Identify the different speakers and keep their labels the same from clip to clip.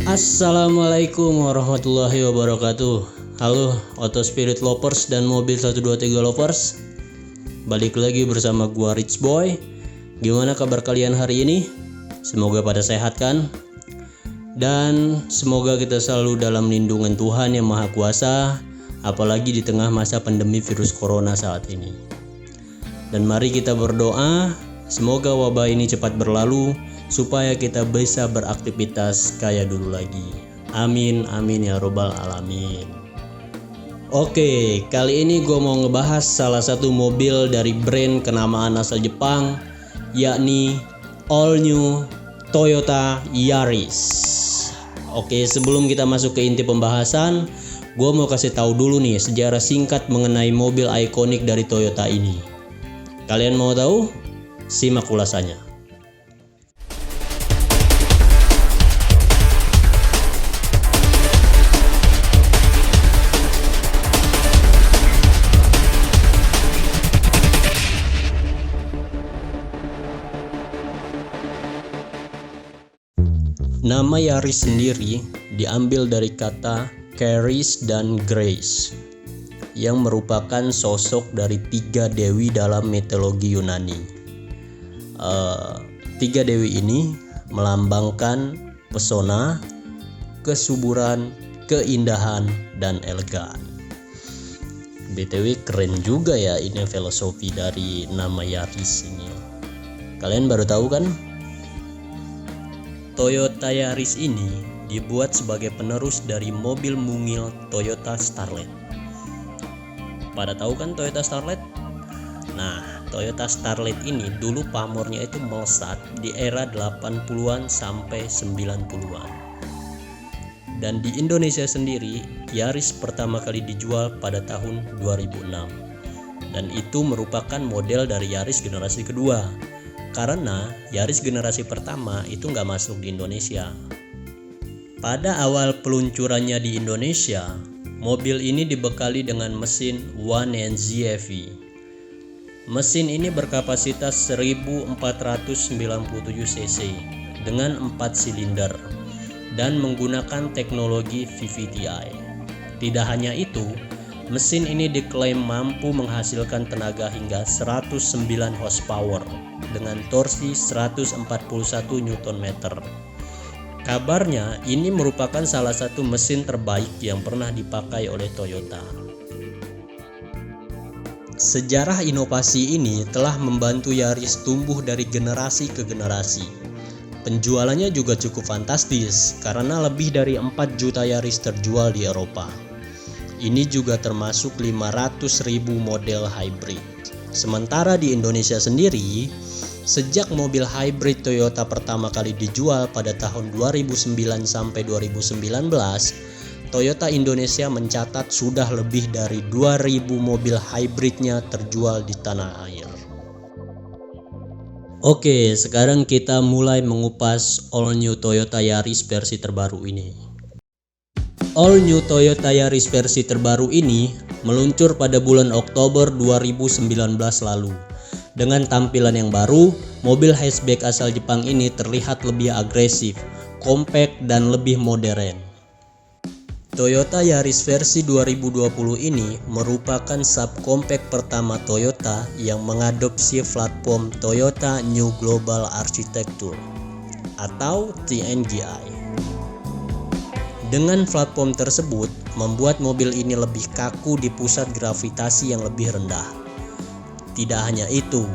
Speaker 1: Assalamualaikum warahmatullahi wabarakatuh. Halo Auto Spirit Lovers dan Mobil 123 Lovers. Balik lagi bersama gua Rich Boy. Gimana kabar kalian hari ini? Semoga pada sehat kan? Dan semoga kita selalu dalam lindungan Tuhan yang Maha Kuasa, apalagi di tengah masa pandemi virus corona saat ini. Dan mari kita berdoa, semoga wabah ini cepat berlalu supaya kita bisa beraktivitas kayak dulu lagi. Amin, amin ya robbal alamin. Oke, kali ini gue mau ngebahas salah satu mobil dari brand kenamaan asal Jepang, yakni all new Toyota Yaris. Oke, sebelum kita masuk ke inti pembahasan, gue mau kasih tahu dulu nih sejarah singkat mengenai mobil ikonik dari Toyota ini. Kalian mau tahu? Simak ulasannya. Nama Yaris sendiri diambil dari kata Charis dan Grace, yang merupakan sosok dari tiga dewi dalam mitologi Yunani. Tiga dewi ini melambangkan pesona, kesuburan, keindahan, dan elegan. BTW keren juga ya ini filosofi dari nama Yaris ini. Kalian baru tahu kan? Toyota Yaris ini dibuat sebagai penerus dari mobil mungil Toyota Starlet. Pada tahu kan Toyota Starlet? Nah, Toyota Starlet ini dulu pamornya itu melesat di era 80-an sampai 90-an. Dan di Indonesia sendiri, Yaris pertama kali dijual pada tahun 2006. Dan itu merupakan model dari Yaris generasi kedua. Karena Yaris generasi pertama itu nggak masuk di Indonesia. Pada awal peluncurannya di Indonesia, mobil ini dibekali dengan mesin 1NZ-EV. Mesin ini berkapasitas 1497 cc dengan 4 silinder dan menggunakan teknologi VVT-i. Tidak hanya itu, mesin ini diklaim mampu menghasilkan tenaga hingga 109 horsepower dengan torsi 141 Nm. Kabarnya ini merupakan salah satu mesin terbaik yang pernah dipakai oleh Toyota. Sejarah inovasi ini telah membantu Yaris tumbuh dari generasi ke generasi. Penjualannya juga cukup fantastis karena lebih dari 4 juta Yaris terjual di Eropa. Ini juga termasuk 500.000 model hybrid. Sementara di Indonesia sendiri, sejak mobil hybrid Toyota pertama kali dijual pada tahun 2009 sampai 2019, Toyota Indonesia mencatat sudah lebih dari 2.000 mobil hybridnya terjual di tanah air. Oke, sekarang kita mulai mengupas all new Toyota Yaris versi terbaru ini. All new Toyota Yaris versi terbaru ini meluncur pada bulan Oktober 2019 lalu. Dengan tampilan yang baru, mobil hatchback asal Jepang ini terlihat lebih agresif, compact, dan lebih modern. Toyota Yaris versi 2020 ini merupakan subcompact pertama Toyota yang mengadopsi platform Toyota New Global Architecture atau TNGI. Dengan platform tersebut, membuat mobil ini lebih kaku di pusat gravitasi yang lebih rendah. Tidak hanya itu,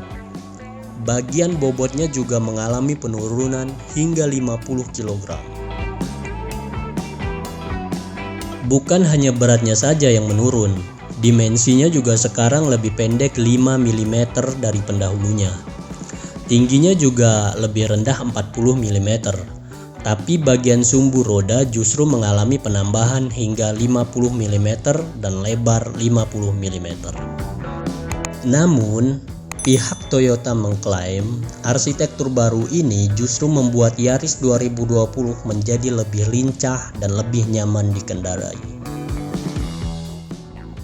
Speaker 1: bagian bobotnya juga mengalami penurunan hingga 50 kg. Bukan hanya beratnya saja yang menurun, dimensinya juga sekarang lebih pendek 5 mm dari pendahulunya. Tingginya juga lebih rendah 40 mm. Tapi bagian sumbu roda justru mengalami penambahan hingga 50 mm dan lebar 50 mm. Namun, pihak Toyota mengklaim arsitektur baru ini justru membuat Yaris 2020 menjadi lebih lincah dan lebih nyaman dikendarai.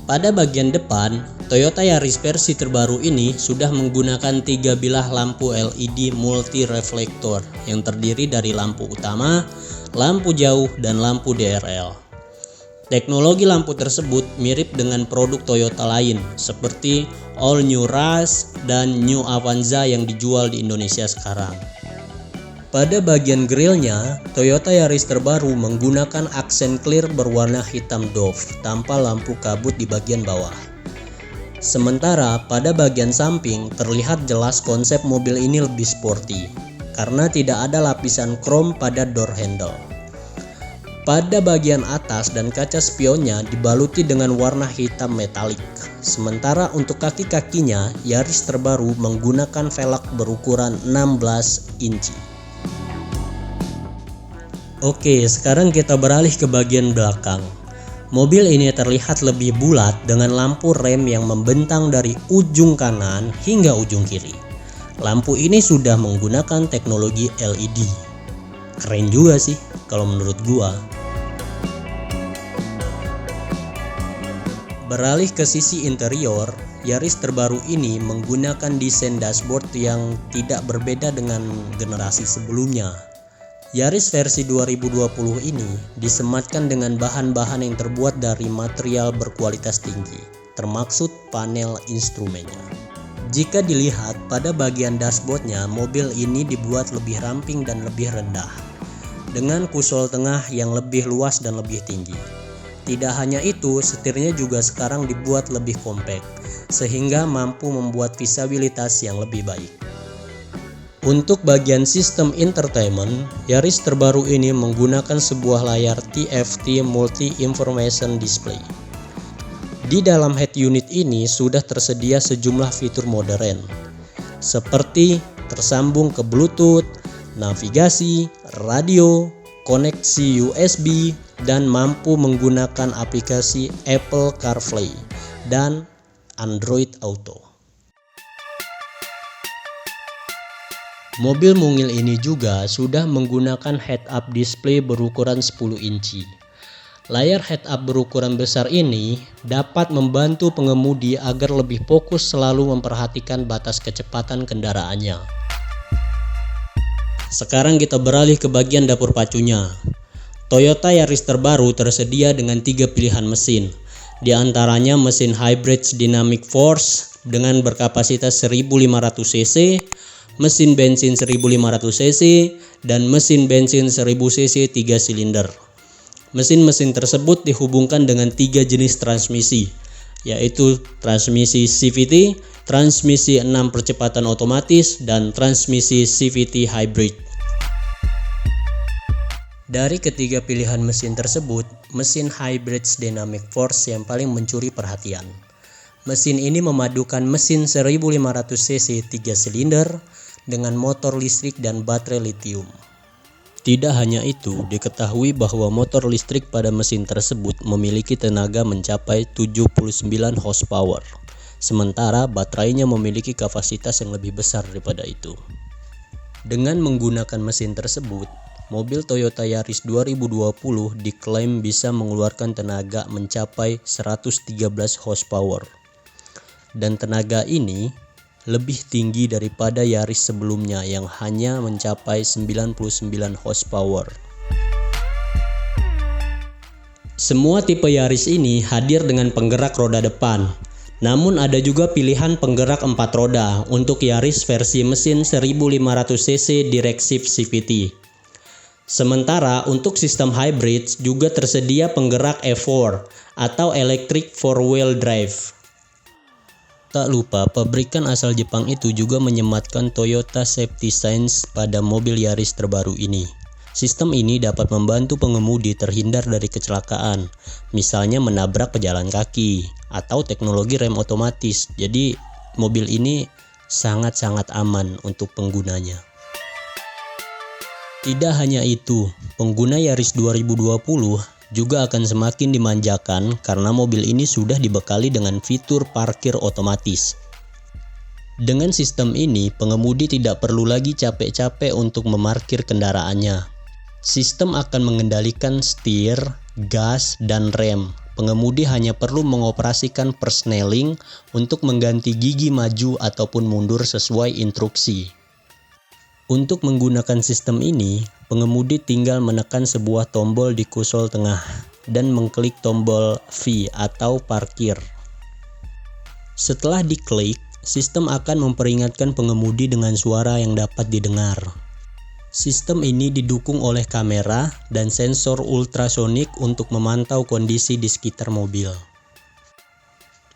Speaker 1: Pada bagian depan, Toyota Yaris versi terbaru ini sudah menggunakan 3 bilah lampu LED multi reflektor yang terdiri dari lampu utama, lampu jauh, dan lampu DRL. Teknologi lampu tersebut mirip dengan produk Toyota lain seperti All New Rush dan New Avanza yang dijual di Indonesia sekarang. Pada bagian grillnya, Toyota Yaris terbaru menggunakan aksen clear berwarna hitam doff tanpa lampu kabut di bagian bawah. Sementara pada bagian samping terlihat jelas konsep mobil ini lebih sporty karena tidak ada lapisan krom pada door handle. Pada bagian atas dan kaca spionnya dibaluti dengan warna hitam metalik. Sementara untuk kaki-kakinya, Yaris terbaru menggunakan velg berukuran 16 inci. Oke, sekarang kita beralih ke bagian belakang. Mobil ini terlihat lebih bulat dengan lampu rem yang membentang dari ujung kanan hingga ujung kiri. Lampu ini sudah menggunakan teknologi LED. Keren juga sih kalau menurut gua. Beralih ke sisi interior, Yaris terbaru ini menggunakan desain dashboard yang tidak berbeda dengan generasi sebelumnya. Yaris versi 2020 ini disematkan dengan bahan-bahan yang terbuat dari material berkualitas tinggi, termaksud panel instrumennya. Jika dilihat pada bagian dashboardnya, mobil ini dibuat lebih ramping dan lebih rendah, dengan kusol tengah yang lebih luas dan lebih tinggi. Tidak hanya itu, setirnya juga sekarang dibuat lebih kompak, sehingga mampu membuat visibilitas yang lebih baik. Untuk bagian sistem entertainment, Yaris terbaru ini menggunakan sebuah layar TFT Multi Information Display. Di dalam head unit ini sudah tersedia sejumlah fitur modern, seperti tersambung ke Bluetooth, navigasi, radio, koneksi USB, dan mampu menggunakan aplikasi Apple CarPlay dan Android Auto. Mobil mungil ini juga sudah menggunakan head-up display berukuran 10 inci. Layar head-up berukuran besar ini dapat membantu pengemudi agar lebih fokus selalu memperhatikan batas kecepatan kendaraannya. Sekarang kita beralih ke bagian dapur pacunya. Toyota Yaris terbaru tersedia dengan 3 pilihan mesin. Di antaranya mesin hybrid dynamic force dengan berkapasitas 1500 cc, mesin bensin 1500 cc, dan mesin bensin 1000 cc 3 silinder. Mesin-mesin tersebut dihubungkan dengan 3 jenis transmisi, yaitu transmisi CVT, transmisi 6 percepatan otomatis, dan transmisi CVT hybrid. Dari ketiga pilihan mesin tersebut, mesin hybrid dynamic force yang paling mencuri perhatian. Mesin ini memadukan mesin 1500 cc 3 silinder dengan motor listrik dan baterai lithium. Tidak hanya itu, diketahui bahwa motor listrik pada mesin tersebut memiliki tenaga mencapai 79 horsepower, sementara baterainya memiliki kapasitas yang lebih besar daripada itu. Dengan menggunakan mesin tersebut, mobil Toyota Yaris 2020 diklaim bisa mengeluarkan tenaga mencapai 113 horsepower. Dan tenaga ini lebih tinggi daripada Yaris sebelumnya yang hanya mencapai 99 horsepower. Semua tipe Yaris ini hadir dengan penggerak roda depan. Namun ada juga pilihan penggerak 4 roda untuk Yaris versi mesin 1500 cc Directive CVT. Sementara untuk sistem hybrid juga tersedia penggerak E4 atau Electric 4-Wheel Drive. Tak lupa, pabrikan asal Jepang itu juga menyematkan Toyota Safety Signs pada mobil Yaris terbaru ini. Sistem ini dapat membantu pengemudi terhindar dari kecelakaan, misalnya menabrak pejalan kaki, atau teknologi rem otomatis. Jadi, mobil ini sangat-sangat aman untuk penggunanya. Tidak hanya itu, pengguna Yaris 2020 juga akan semakin dimanjakan karena mobil ini sudah dibekali dengan fitur parkir otomatis. Dengan sistem ini, pengemudi tidak perlu lagi capek-capek untuk memarkir kendaraannya. Sistem akan mengendalikan setir, gas, dan rem. Pengemudi hanya perlu mengoperasikan persneling untuk mengganti gigi maju ataupun mundur sesuai instruksi. Untuk menggunakan sistem ini, pengemudi tinggal menekan sebuah tombol di konsol tengah dan mengklik tombol V atau parkir. Setelah diklik, sistem akan memperingatkan pengemudi dengan suara yang dapat didengar. Sistem ini didukung oleh kamera dan sensor ultrasonik untuk memantau kondisi di sekitar mobil.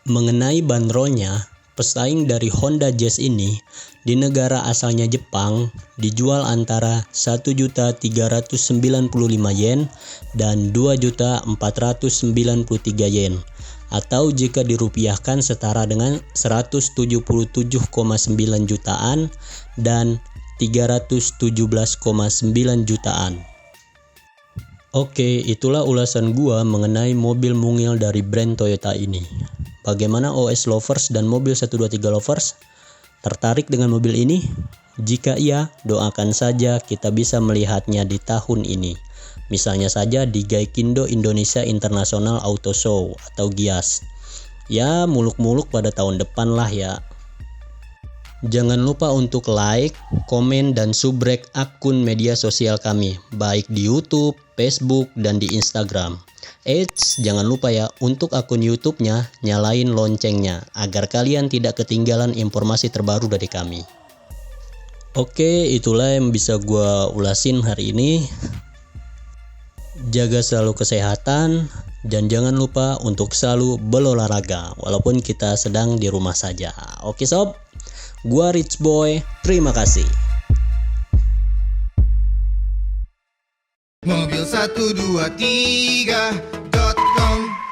Speaker 1: Mengenai bandrolnya, pesaing dari Honda Jazz ini di negara asalnya Jepang dijual antara 1.395 yen dan 2.493 yen, atau jika dirupiahkan setara dengan 177,9 jutaan dan 317,9 jutaan. Oke, itulah ulasan gua mengenai mobil mungil dari brand Toyota ini. Bagaimana OS lovers dan mobil 123 lovers? Tertarik dengan mobil ini? Jika iya, doakan saja kita bisa melihatnya di tahun ini. Misalnya saja di Gaikindo Indonesia International Auto Show atau GIAS. Ya, muluk-muluk pada tahun depan lah ya. Jangan lupa untuk like, komen, dan subrek akun media sosial kami, baik di YouTube, Facebook, dan di Instagram. Eits, jangan lupa ya, untuk akun YouTube-nya, nyalain loncengnya, agar kalian tidak ketinggalan informasi terbaru dari kami. Oke, itulah yang bisa gue ulasin hari ini. Jaga selalu kesehatan, dan jangan lupa untuk selalu berolahraga, walaupun kita sedang di rumah saja. Oke sob? Gua Rich Boy, terima kasih.
Speaker 2: Mobil 1, 2, 3